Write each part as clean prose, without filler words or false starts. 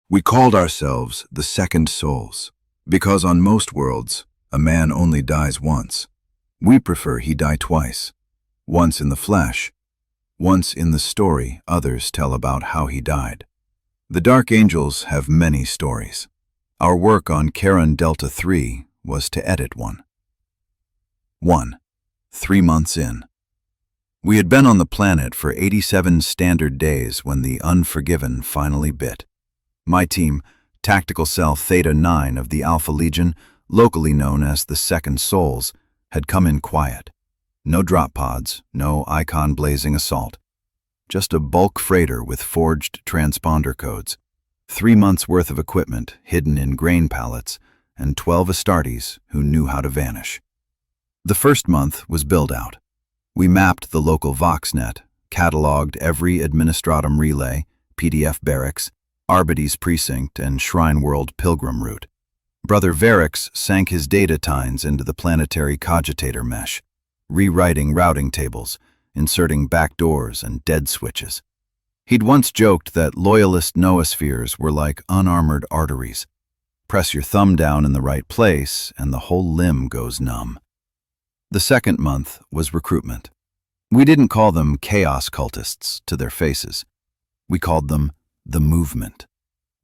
We called ourselves the Second Souls, because on most worlds, a man only dies once. We prefer he die twice, once in the flesh, once in the story others tell about how he died. The Dark Angels have many stories. Our work on Charon Delta 3 was to edit one. 1. 3 months in. We had been on the planet for 87 standard days when the Unforgiven finally bit. My team, Tactical Cell Theta 9 of the Alpha Legion, locally known as the Second Souls, had come in quiet. No drop pods, no icon-blazing assault. Just a bulk freighter with forged transponder codes, 3 months' worth of equipment hidden in grain pallets, and 12 Astartes who knew how to vanish. The first month was build-out. We mapped the local VoxNet, cataloged every Administratum relay, PDF barracks, Arbites Precinct, and Shrine World pilgrim route. Brother Varix sank his data tines into the planetary cogitator mesh, rewriting routing tables, inserting backdoors and dead switches. He'd once joked that loyalist noospheres were like unarmored arteries. Press your thumb down in the right place and the whole limb goes numb. The second month was recruitment. We didn't call them chaos cultists to their faces. We called them the movement.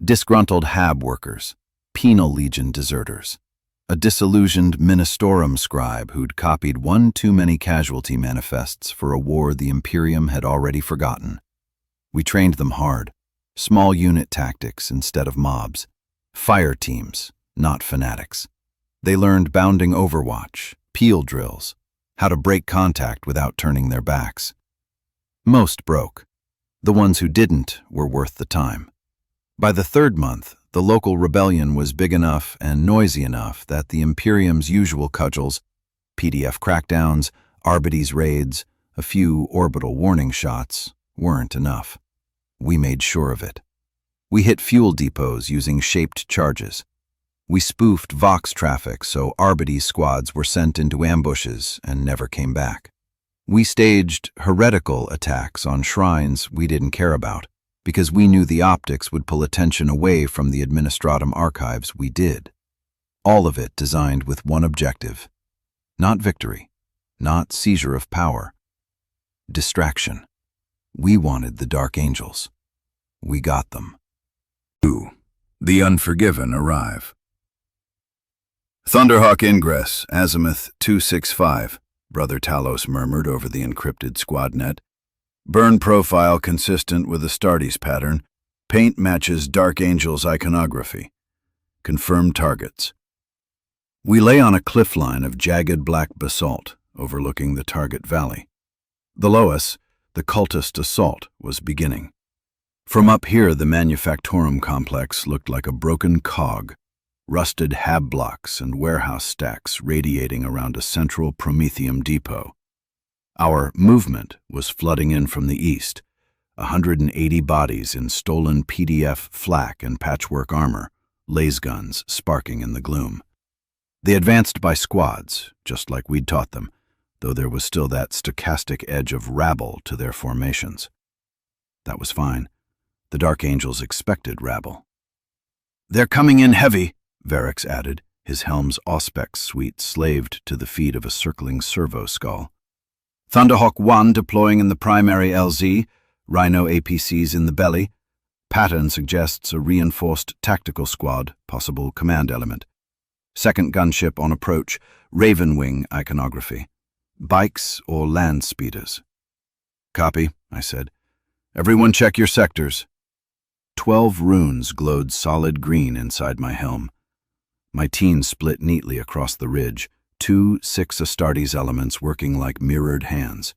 Disgruntled Hab workers, penal legion deserters, a disillusioned Ministorum scribe who'd copied one too many casualty manifests for a war the Imperium had already forgotten. We trained them hard, small unit tactics instead of mobs, fire teams, not fanatics. They learned bounding overwatch, peel drills, how to break contact without turning their backs. Most broke. The ones who didn't were worth the time. By the third month, the local rebellion was big enough and noisy enough that the Imperium's usual cudgels, PDF crackdowns, Arbites raids, a few orbital warning shots, weren't enough. We made sure of it. We hit fuel depots using shaped charges. We spoofed Vox traffic so Arbites squads were sent into ambushes and never came back. We staged heretical attacks on shrines we didn't care about, because we knew the optics would pull attention away from the Administratum archives we did. All of it designed with one objective. Not victory, not seizure of power. Distraction. We wanted the Dark Angels. We got them. 2. The Unforgiven arrive. Thunderhawk ingress, azimuth 265. Brother Talos murmured over the encrypted squad net. Burn profile consistent with Astartes pattern. Paint matches Dark Angel's iconography. Confirmed targets. We lay on a cliff line of jagged black basalt, overlooking the target valley. Below us, the cultist assault was beginning. From up here, the Manufactorum complex looked like a broken cog. Rusted hab blocks and warehouse stacks radiating around a central Prometheum depot. Our movement was flooding in from the east, 180 bodies in stolen PDF flak and patchwork armor, laser guns sparking in the gloom. They advanced by squads, just like we'd taught them, though there was still that stochastic edge of rabble to their formations. That was fine. The Dark Angels expected rabble. "They're coming in heavy," Varix added, his helm's auspex suite slaved to the feed of a circling servo skull. "Thunderhawk 1 deploying in the primary LZ, Rhino APCs in the belly. Pattern suggests a reinforced tactical squad, possible command element. Second gunship on approach, Ravenwing iconography. Bikes or land speeders." "Copy," I said. "Everyone check your sectors." 12 runes glowed solid green inside my helm. My team split neatly across the ridge, 2 6 Astartes elements working like mirrored hands.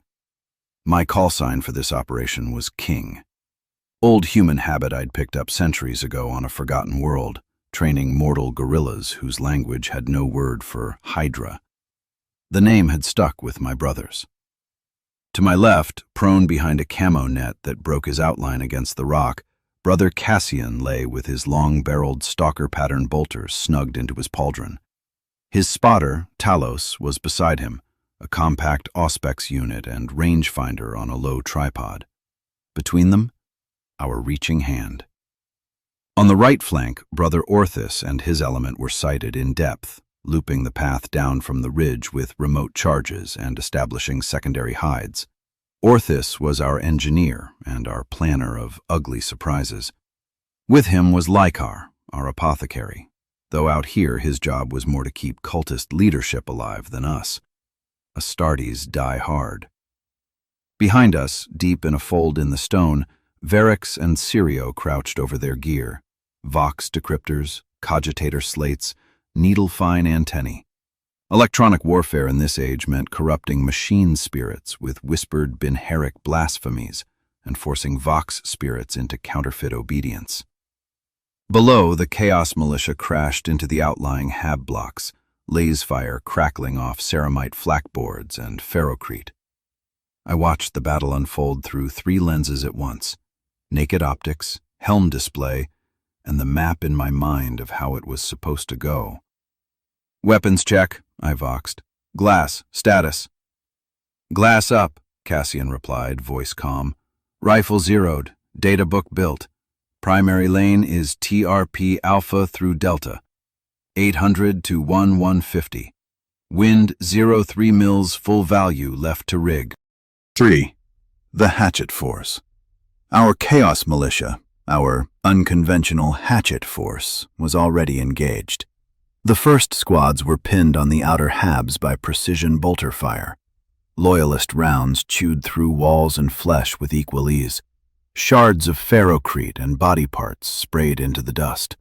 My call sign for this operation was King. Old human habit I'd picked up centuries ago on a forgotten world, training mortal gorillas whose language had no word for Hydra. The name had stuck with my brothers. To my left, prone behind a camo net that broke his outline against the rock, Brother Cassian lay with his long-barreled stalker-pattern bolters snugged into his pauldron. His spotter, Talos, was beside him, a compact auspex unit and rangefinder on a low tripod. Between them, our reaching hand. On the right flank, Brother Orthus and his element were sighted in depth, looping the path down from the ridge with remote charges and establishing secondary hides. Orthus was our engineer and our planner of ugly surprises. With him was Lykar, our apothecary, though out here his job was more to keep cultist leadership alive than us. Astartes die hard. Behind us, deep in a fold in the stone, Varix and Sirio crouched over their gear, Vox decryptors, cogitator slates, needle-fine antennae. Electronic warfare in this age meant corrupting machine spirits with whispered binheric blasphemies and forcing Vox spirits into counterfeit obedience. Below, the Chaos Militia crashed into the outlying hab blocks, laze fire crackling off ceramite flakboards and ferrocrete. I watched the battle unfold through 3 lenses at once: naked optics, helm display, and the map in my mind of how it was supposed to go. "Weapons check," I voxed. "Glass, status." "Glass up," Cassian replied, voice calm. "Rifle zeroed, data book built. Primary lane is TRP Alpha through Delta. 800 to 1150. Wind 03 mils full value left to rig." 3. The Hatchet Force. Our Chaos Militia, our unconventional Hatchet Force, was already engaged. The first squads were pinned on the outer habs by precision bolter fire. Loyalist rounds chewed through walls and flesh with equal ease. Shards of ferrocrete and body parts sprayed into the dust.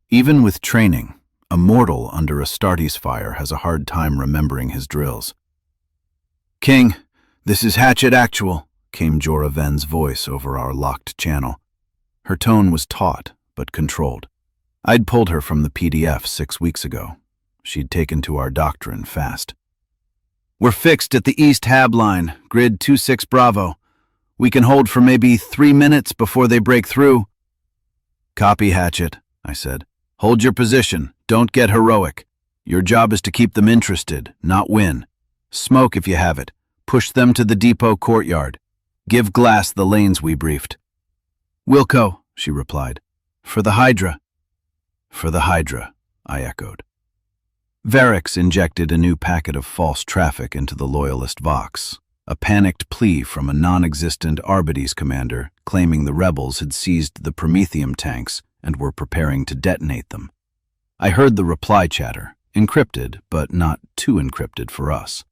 Even with training, a mortal under Astartes fire has a hard time remembering his drills. "King, this is Hatchet Actual," came Jorah Ven's voice over our locked channel. Her tone was taut, but controlled. I'd pulled her from the PDF 6 weeks ago. She'd taken to our doctrine fast. "We're fixed at the East Hab line, grid 26 Bravo. We can hold for maybe 3 minutes before they break through." "Copy, Hatchet," I said. "Hold your position. Don't get heroic. Your job is to keep them interested, not win. Smoke if you have it. Push them to the depot courtyard. Give Glass the lanes we briefed." "Wilco," she replied. "For the Hydra." "For the Hydra," I echoed. Varix injected a new packet of false traffic into the Loyalist Vox, a panicked plea from a non-existent Arbites commander claiming the rebels had seized the Prometheum tanks and were preparing to detonate them. I heard the reply chatter, encrypted, but not too encrypted for us.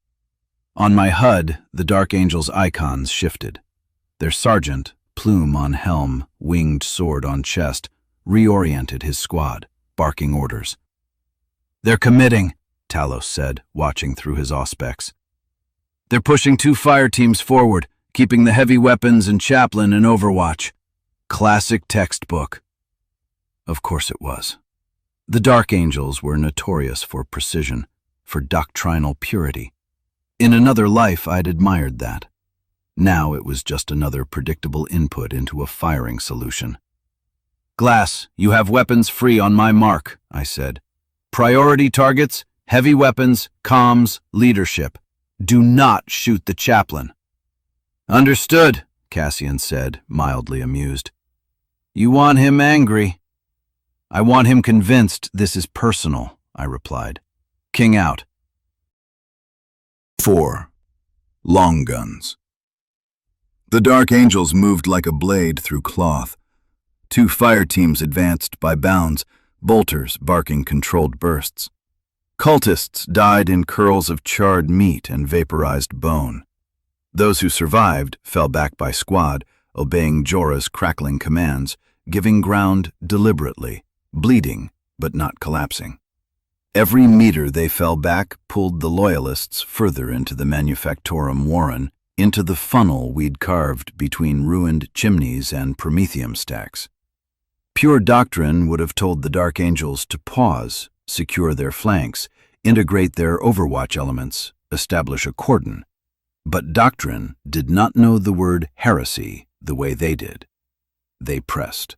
On my HUD, the Dark Angel's icons shifted. Their sergeant, plume on helm, winged sword on chest, reoriented his squad, barking orders. "They're committing," Talos said, watching through his auspex. "They're pushing 2 fire teams forward, keeping the heavy weapons and chaplain in overwatch. Classic textbook." Of course it was. The Dark Angels were notorious for precision, for doctrinal purity. In another life, I'd admired that. Now it was just another predictable input into a firing solution. "Glass, you have weapons free on my mark," I said. "Priority targets, heavy weapons, comms, leadership. Do not shoot the chaplain." "Understood," Cassian said, mildly amused. "You want him angry." "I want him convinced this is personal," I replied. "King out." 4. Long Guns. The Dark Angels moved like a blade through cloth. 2 fire teams advanced by bounds, bolters barking controlled bursts. Cultists died in curls of charred meat and vaporized bone. Those who survived fell back by squad, obeying Jorah's crackling commands, giving ground deliberately, bleeding but not collapsing. Every meter they fell back pulled the Loyalists further into the Manufactorum Warren, into the funnel we'd carved between ruined chimneys and Prometheum stacks. Pure doctrine would have told the Dark Angels to pause, secure their flanks, integrate their overwatch elements, establish a cordon. But doctrine did not know the word heresy the way they did. They pressed.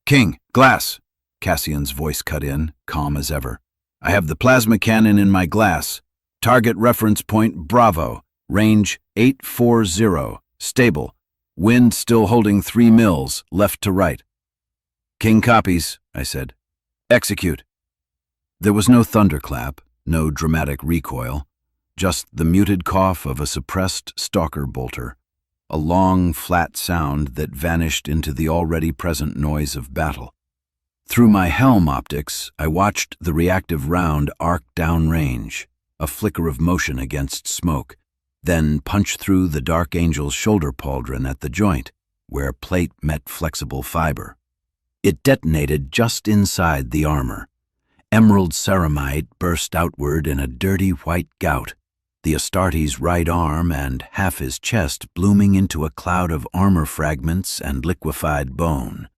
"King, Glass!" Cassian's voice cut in, calm as ever. "I have the plasma cannon in my glass. Target reference point Bravo. Range 840. Stable. Wind still holding 3 mils, left to right." King copies, I said. Execute. There was no thunderclap, no dramatic recoil, just the muted cough of a suppressed stalker bolter, a long, flat sound that vanished into the already present noise of battle. Through my helm optics, I watched the reactive round arc downrange, a flicker of motion against smoke, then punch through the Dark Angel's shoulder pauldron at the joint, where plate met flexible fiber. It detonated just inside the armor. Emerald ceramite burst outward in a dirty white gout, the Astarte's right arm and half his chest blooming into a cloud of armor fragments and liquefied bone.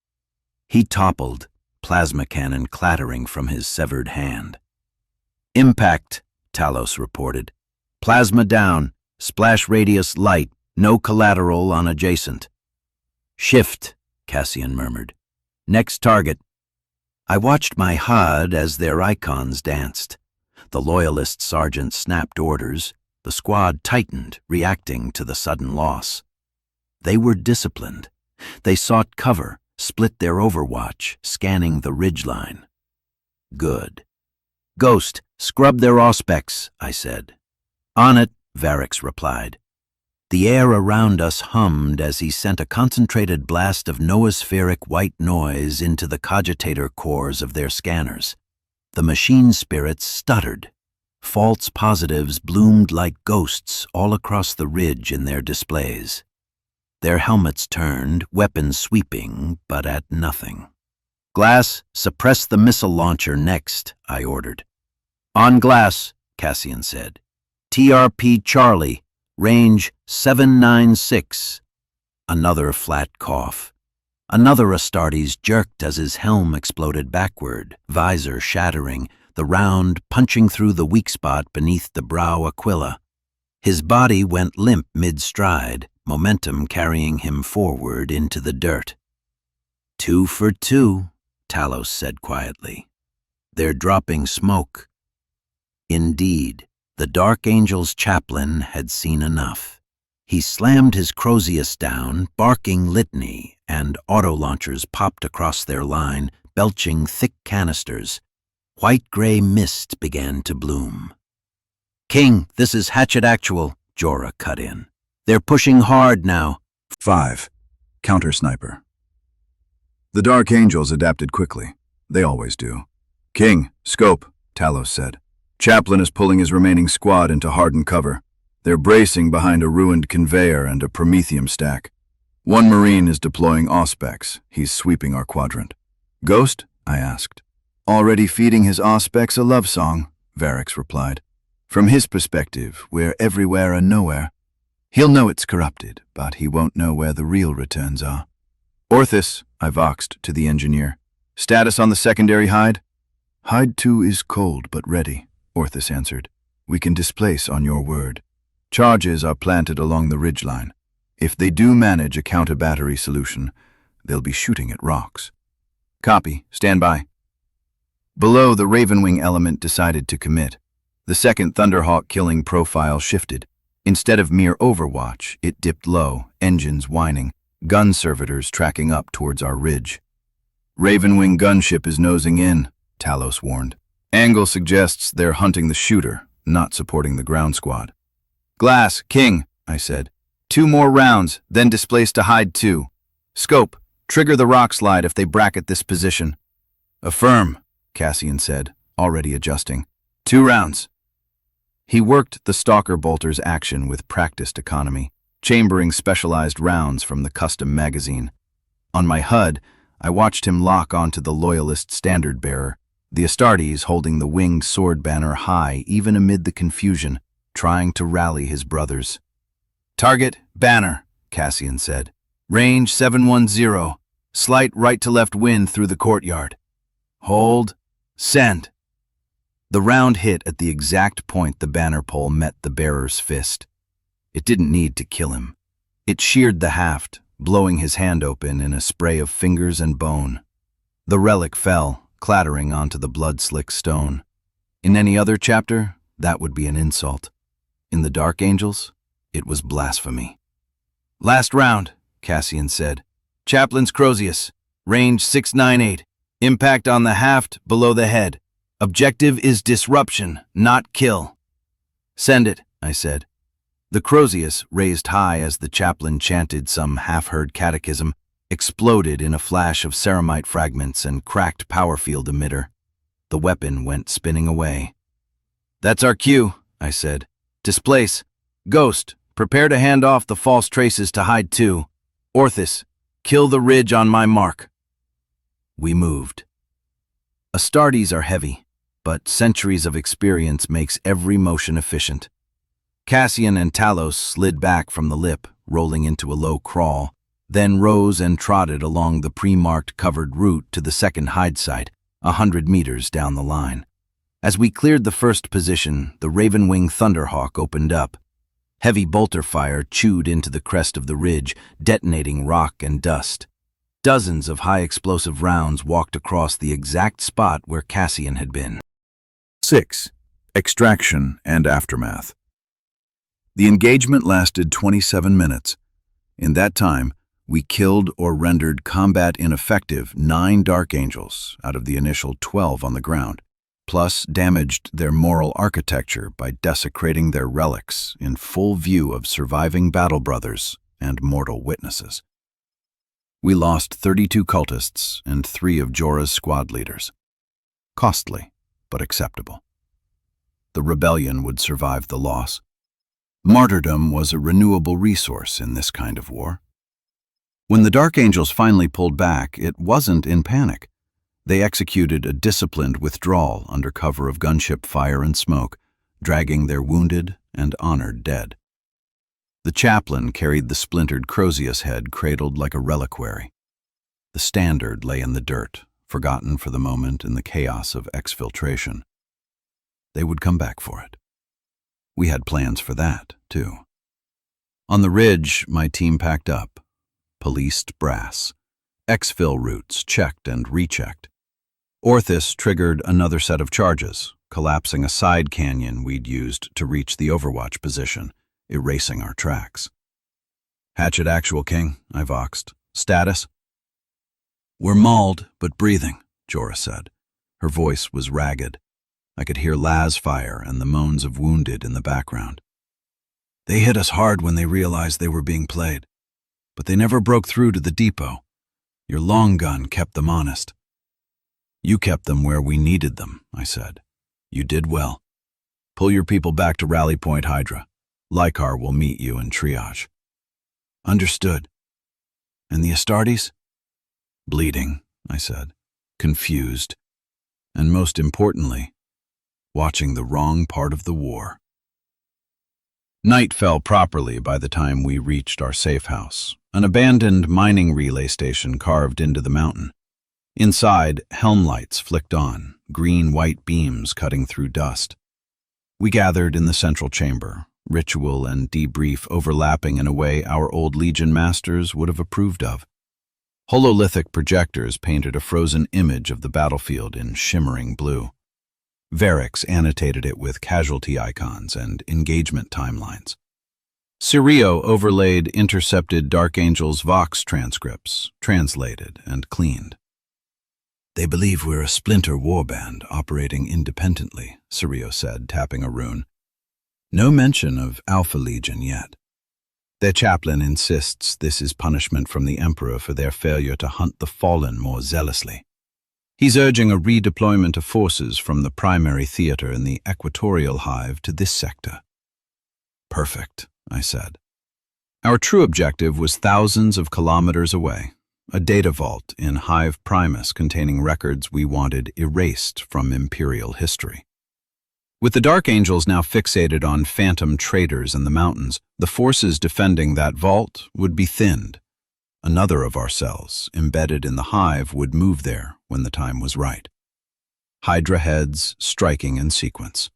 He toppled, plasma cannon clattering from his severed hand. Impact, Talos reported. Plasma down, splash radius light, no collateral on adjacent. Shift, Cassian murmured. Next target. I watched my HUD as their icons danced. The loyalist sergeant snapped orders. The squad tightened, reacting to the sudden loss. They were disciplined. They sought cover, split their overwatch, scanning the ridgeline. Good. Ghost, scrub their auspex, I said. On it, Varix replied. The air around us hummed as he sent a concentrated blast of noospheric white noise into the cogitator cores of their scanners. The machine spirits stuttered. False positives bloomed like ghosts all across the ridge in their displays. Their helmets turned, weapons sweeping, but at nothing. Glass, suppress the missile launcher next, I ordered. On Glass, Cassian said. TRP Charlie, range 796. Another flat cough. Another Astartes jerked as his helm exploded backward, visor shattering, the round punching through the weak spot beneath the brow aquila. His body went limp mid-stride, momentum carrying him forward into the dirt. 2 for 2, Talos said quietly. They're dropping smoke. Indeed, the Dark Angel's chaplain had seen enough. He slammed his Crozius down, barking litany, and auto-launchers popped across their line, belching thick canisters. White-gray mist began to bloom. King, this is Hatchet Actual, Jorah cut in. They're pushing hard now. 5. Counter-sniper. The Dark Angels adapted quickly. They always do. King, scope, Talos said. Chaplain is pulling his remaining squad into hardened cover. They're bracing behind a ruined conveyor and a promethium stack. One Marine is deploying auspex. He's sweeping our quadrant. Ghost? I asked. Already feeding his auspex a love song, Varix replied. From his perspective, we're everywhere and nowhere. He'll know it's corrupted, but he won't know where the real returns are. Orthis, I voxed to the engineer. Status on the secondary hide? Hide 2 is cold but ready, Orthis answered. We can displace on your word. Charges are planted along the ridgeline. If they do manage a counter-battery solution, they'll be shooting at rocks. Copy. Stand by. Below, the Ravenwing element decided to commit. The second Thunderhawk killing profile shifted. Instead of mere overwatch, it dipped low, engines whining, gun servitors tracking up towards our ridge. Ravenwing gunship is nosing in, Talos warned. Angle suggests they're hunting the shooter, not supporting the ground squad. Glass, King, I said. 2 more rounds, then displace to hide 2. Scope, trigger the rock slide if they bracket this position. Affirm, Cassian said, already adjusting. 2 rounds. He worked the Stalker Bolter's action with practiced economy, chambering specialized rounds from the custom magazine. On my HUD, I watched him lock onto the Loyalist standard bearer, the Astartes holding the winged sword banner high even amid the confusion, trying to rally his brothers. Target, banner, Cassian said. Range 710, slight right-to-left wind through the courtyard. Hold, send. The round hit at the exact point the banner pole met the bearer's fist. It didn't need to kill him. It sheared the haft, blowing his hand open in a spray of fingers and bone. The relic fell, clattering onto the blood-slick stone. In any other chapter, that would be an insult. In the Dark Angels, it was blasphemy. Last round, Cassian said. Chaplain's Crozius. Range 698. Impact on the haft below the head. Objective is disruption, not kill. Send it, I said. The Crozius, raised high as the chaplain chanted some half-heard catechism, exploded in a flash of ceramite fragments and cracked power field emitter. The weapon went spinning away. That's our cue, I said. Displace. Ghost, prepare to hand off the false traces to hide 2. Orthis, kill the ridge on my mark. We moved. Astartes are heavy, but centuries of experience makes every motion efficient. Cassian and Talos slid back from the lip, rolling into a low crawl, then rose and trotted along the pre-marked covered route to the second hide site, 100 meters down the line. As we cleared the first position, the Ravenwing Thunderhawk opened up. Heavy bolter fire chewed into the crest of the ridge, detonating rock and dust. Dozens of high-explosive rounds walked across the exact spot where Cassian had been. 6. Extraction and aftermath. The engagement lasted 27 minutes. In that time, we killed or rendered combat ineffective 9 Dark Angels out of the initial 12 on the ground, plus damaged their moral architecture by desecrating their relics in full view of surviving battle brothers and mortal witnesses. We lost 32 cultists and 3 of Jorah's squad leaders. Costly, but acceptable. The rebellion would survive the loss. Martyrdom was a renewable resource in this kind of war. When the Dark Angels finally pulled back, it wasn't in panic. They executed a disciplined withdrawal under cover of gunship fire and smoke, dragging their wounded and honored dead. The chaplain carried the splintered Crozius head cradled like a reliquary. The standard lay in the dirt, forgotten for the moment in the chaos of exfiltration. They would come back for it. We had plans for that, too. On the ridge, my team packed up, policed brass, exfil routes checked and rechecked. Orthis triggered another set of charges, collapsing a side canyon we'd used to reach the Overwatch position, erasing our tracks. Hatchet actual, King, I voxed. Status? We're mauled, but breathing, Jorah said. Her voice was ragged. I could hear las fire and the moans of wounded in the background. They hit us hard when they realized they were being played, but they never broke through to the depot. Your long gun kept them honest. You kept them where we needed them, I said. You did well. Pull your people back to Rally Point Hydra. Lykar will meet you in triage. Understood. And the Astartes? Bleeding, I said, confused, and most importantly, watching the wrong part of the war. Night fell properly by the time we reached our safe house, an abandoned mining relay station carved into the mountain. Inside, helm lights flicked on, green-white beams cutting through dust. We gathered in the central chamber, ritual and debrief overlapping in a way our old Legion masters would have approved of. Hololithic projectors painted a frozen image of the battlefield in shimmering blue. Varix annotated it with casualty icons and engagement timelines. Sirio overlaid intercepted Dark Angel's Vox transcripts, translated and cleaned. They believe we're a splinter warband operating independently, Sirio said, tapping a rune. No mention of Alpha Legion yet. Their chaplain insists this is punishment from the Emperor for their failure to hunt the fallen more zealously. He's urging a redeployment of forces from the primary theater in the Equatorial Hive to this sector. Perfect, I said. Our true objective was thousands of kilometers away, a data vault in Hive Primus containing records we wanted erased from Imperial history. With the Dark Angels now fixated on phantom traders in the mountains, the forces defending that vault would be thinned. Another of our cells, embedded in the Hive, would move there when the time was right. Hydra heads striking in sequence.